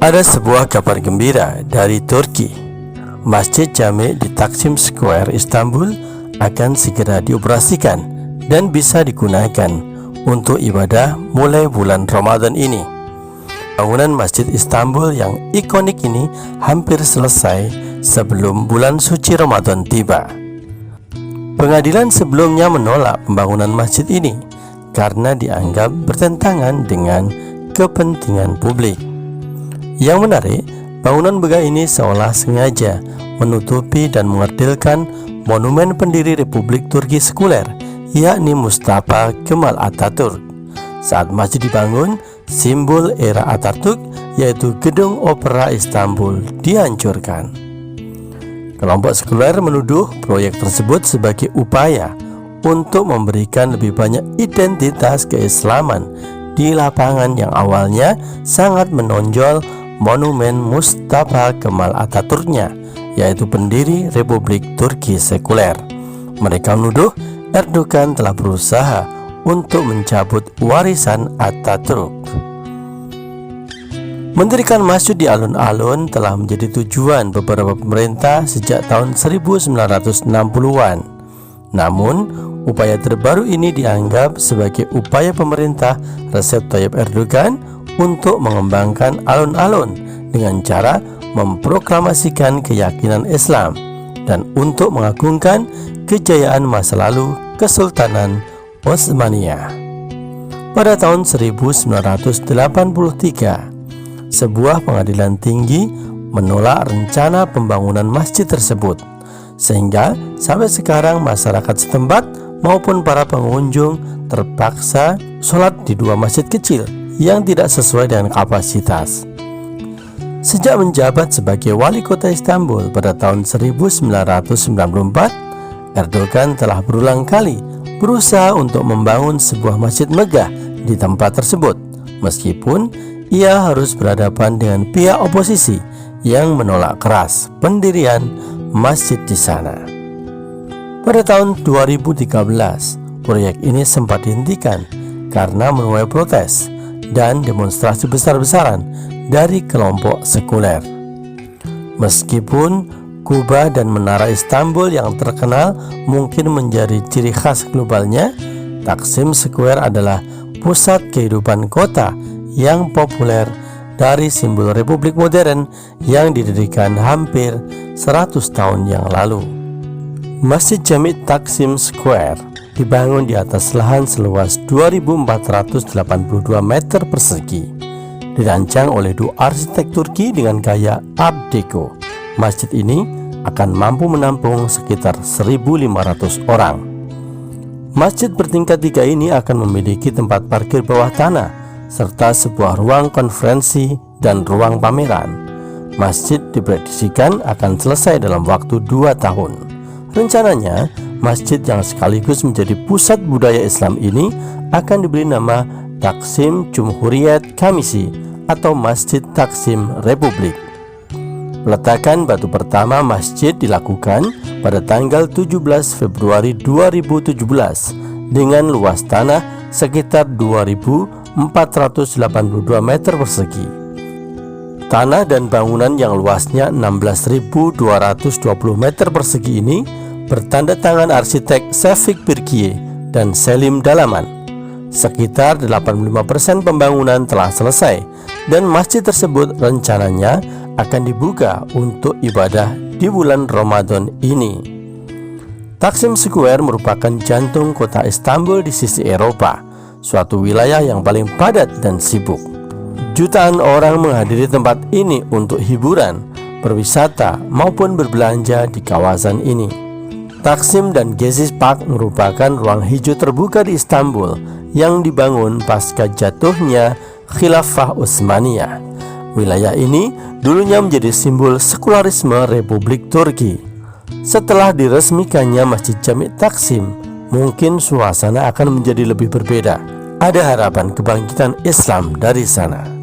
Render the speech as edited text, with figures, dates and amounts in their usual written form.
Ada sebuah kabar gembira dari Turki. Masjid Jami di Taksim Square, Istanbul akan segera dioperasikan dan bisa digunakan untuk ibadah mulai bulan Ramadan ini. Bangunan Masjid Istanbul yang ikonik ini hampir selesai sebelum bulan suci Ramadan tiba. Pengadilan sebelumnya menolak pembangunan masjid ini karena dianggap bertentangan dengan kepentingan publik. Yang menarik, bangunan megah ini seolah sengaja menutupi dan mengerdilkan monumen pendiri Republik Turki sekuler, yakni Mustafa Kemal Atatürk. Saat masjid dibangun, simbol era Atatürk, yaitu Gedung Opera Istanbul, dihancurkan. Kelompok sekuler menuduh proyek tersebut sebagai upaya untuk memberikan lebih banyak identitas keislaman di lapangan yang awalnya sangat menonjol monumen Mustafa Kemal Atatürknya, yaitu pendiri Republik Turki sekuler. Mereka menuduh Erdogan telah berusaha untuk mencabut warisan Atatürk. Mendirikan masjid di alun-alun telah menjadi tujuan beberapa pemerintah sejak tahun 1960-an. Namun, upaya terbaru ini dianggap sebagai upaya pemerintah Recep Tayyip Erdogan untuk mengembangkan alun-alun dengan cara memproklamasikan keyakinan Islam dan untuk mengagungkan kejayaan masa lalu Kesultanan Osmania. Pada tahun 1983, sebuah pengadilan tinggi menolak rencana pembangunan masjid tersebut, sehingga sampai sekarang masyarakat setempat maupun para pengunjung terpaksa sholat di dua masjid kecil yang tidak sesuai dengan kapasitas. Sejak menjabat sebagai wali kota Istanbul pada tahun 1994, Erdogan telah berulang kali berusaha untuk membangun sebuah masjid megah di tempat tersebut, meskipun ia harus berhadapan dengan pihak oposisi yang menolak keras pendirian masjid di sana. Pada tahun 2013, proyek ini sempat dihentikan karena menuai protes dan demonstrasi besar-besaran dari kelompok sekuler. Meskipun kubah dan menara Istanbul yang terkenal mungkin menjadi ciri khas globalnya, Taksim Square adalah pusat kehidupan kota yang populer dari simbol Republik modern yang didirikan hampir 100 tahun yang lalu. Masjid Jami Taksim Square dibangun di atas lahan seluas 2.482 meter persegi. Dirancang oleh dua arsitek Turki dengan gaya Art Deco. Masjid ini akan mampu menampung sekitar 1.500 orang. Masjid bertingkat 3 ini akan memiliki tempat parkir bawah tanah serta sebuah ruang konferensi dan ruang pameran. Masjid diprediksikan akan selesai dalam waktu 2 tahun. Rencananya, masjid yang sekaligus menjadi pusat budaya Islam ini akan diberi nama Taksim Cumhuriyet Kamisi atau Masjid Taksim Republik. Peletakan batu pertama masjid dilakukan pada tanggal 17 Februari 2017 dengan luas tanah sekitar 2.482 meter persegi. Tanah dan bangunan yang luasnya 16.220 meter persegi ini bertanda tangan arsitek Şevik Birkiye dan Selim Dalaman. Sekitar 85% pembangunan telah selesai dan masjid tersebut rencananya akan dibuka untuk ibadah di bulan Ramadan ini. Taksim Square merupakan jantung kota Istanbul di sisi Eropa, suatu wilayah yang paling padat dan sibuk. Jutaan orang menghadiri tempat ini untuk hiburan, berwisata maupun berbelanja di kawasan ini. Taksim dan Gezi Park merupakan ruang hijau terbuka di Istanbul yang dibangun pasca jatuhnya Khilafah Utsmaniyah. Wilayah ini dulunya menjadi simbol sekularisme Republik Turki. Setelah diresmikannya Masjid Jami Taksim, mungkin suasana akan menjadi lebih berbeda. Ada harapan kebangkitan Islam dari sana.